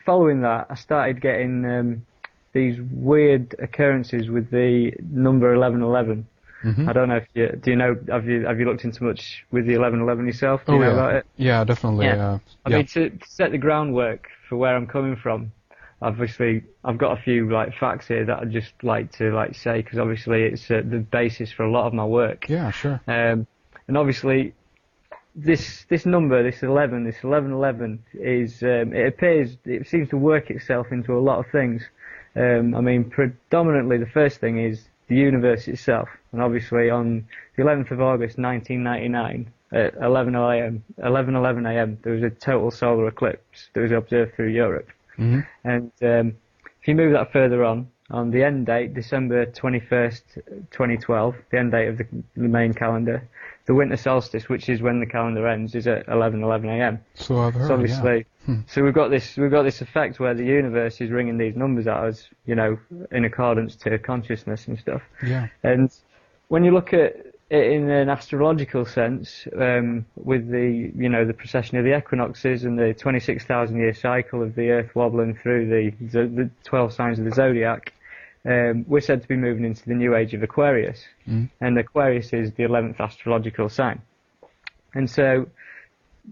following that, I started getting these weird occurrences with the number 1111. I don't know if do you know, have you looked into much with the 1111 yourself? Do you know about it? Yeah, definitely. Yeah. I mean, to set the groundwork for where I'm coming from, obviously, I've got a few facts here that I'd just like to say, because obviously it's the basis for a lot of my work. Yeah, sure. And obviously, this number, this 1111 is it seems to work itself into a lot of things. I mean, predominantly the first thing is the universe itself, and obviously on the 11th of August 1999 at 11:11 a.m. there was a total solar eclipse that was observed through Europe. And if you move that further on the end date, December 21st, 2012, the end date of the main calendar, the winter solstice, which is when the calendar ends, is at 11:11 a.m. So I've heard. So obviously, so we've got this effect where the universe is ringing these numbers at us, in accordance to consciousness and stuff. Yeah. And when you look at it in an astrological sense, with the precession of the equinoxes and the 26,000 year cycle of the Earth wobbling through the 12 signs of the zodiac, we're said to be moving into the new age of Aquarius, and Aquarius is the 11th astrological sign. And so,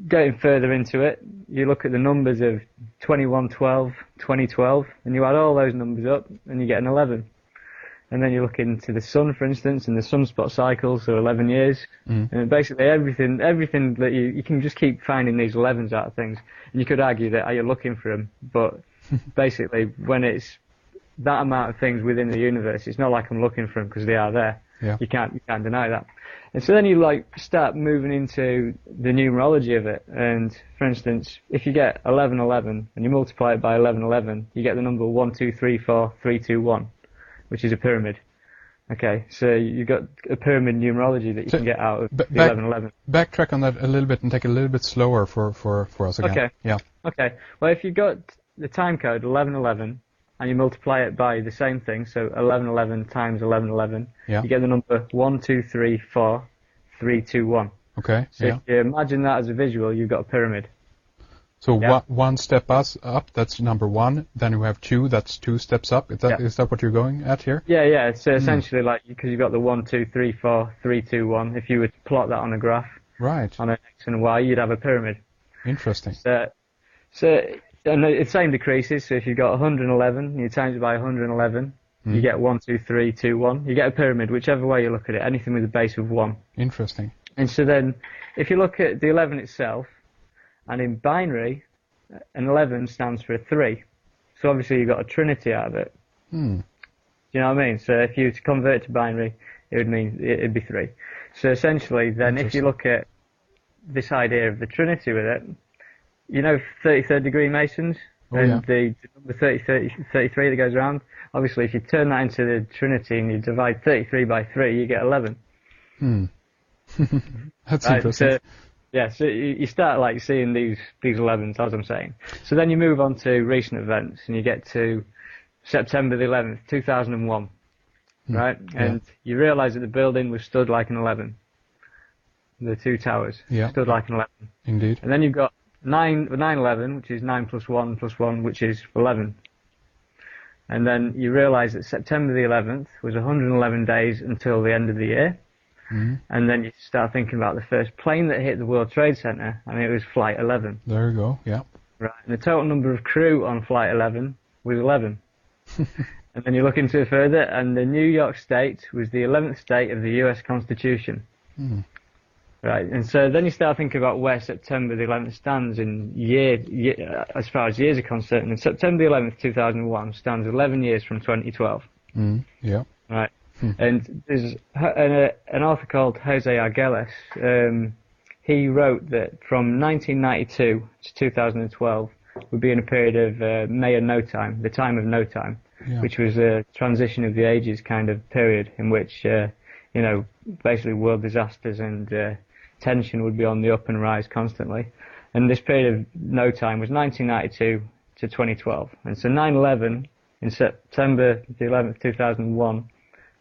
getting further into it, you look at the numbers of 2112, 2012, and you add all those numbers up, and you get an 11. And then you look into the sun, for instance, and the sunspot cycle, so 11 years. And basically everything that you can just keep finding these 11s out of things. And you could argue that, are you looking for them? But basically, when it's that amount of things within the universe, it's not like I'm looking for them because they are there. Yeah. You can't deny that. And so then you start moving into the numerology of it. And for instance, if you get 1111 and you multiply it by 1111, you get the number 1234321, which is a pyramid. Okay, so you've got a pyramid numerology that you can get out of the 1111. Backtrack on that a little bit and take it a little bit slower for us again. Okay. Yeah. Okay. Well, if you've got the time code 1111 and you multiply it by the same thing, so 1111 times 1111, you get the number 1234321. Okay. So if you imagine that as a visual, you've got a pyramid. So one step up, that's number one. Then we have two, that's two steps up. Is that what you're going at here? Yeah. So essentially, because you've got the 1, 2, 3, 4, 3, 2, 1. If you were to plot that on a graph, right, on an X and Y, you'd have a pyramid. Interesting. And the same decreases. So if you've got 111, and you times it by 111, you get 1, 2, 3, 2, 1. You get a pyramid, whichever way you look at it. Anything with a base of 1. Interesting. And so then, if you look at the 11 itself. And in binary, an 11 stands for a 3. So obviously you've got a trinity out of it. Do you know what I mean? So if you were to convert to binary, it would mean it'd be 3. So essentially, then if you look at this idea of the trinity with it, 33rd degree Masons, the number 33 that goes around, obviously if you turn that into the trinity and you divide 33 by 3, you get 11. That's interesting. So you start seeing these 11s, as I'm saying. So then you move on to recent events, and you get to September the 11th, 2001, right? And you realise that the building was stood like an 11. The two towers stood like an 11. Indeed. And then you've got 9/11, which is 9 plus 1 plus 1, which is 11. And then you realise that September the 11th was 111 days until the end of the year. And then you start thinking about the first plane that hit the World Trade Center, and it was Flight 11. There you go, yeah. Right, and the total number of crew on Flight 11 was 11. And then you look into it further, and the New York State was the 11th state of the US Constitution. Right, and so then you start thinking about where September the 11th stands in year, as far as years are concerned. And September the 11th, 2001 stands 11 years from 2012. Right. And there's an author called Jose Arguelles. He wrote that from 1992 to 2012 would be in a period of May and No Time, the time of no time, which was a transition of the ages kind of period in which, basically world disasters and tension would be on the up and rise constantly. And this period of no time was 1992 to 2012. And so 9/11 in September the 11th, 2001,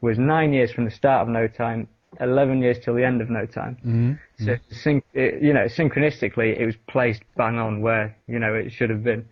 was 9 years from the start of no time, 11 years till the end of no time. So, synchronistically, it was placed bang on where, it should have been.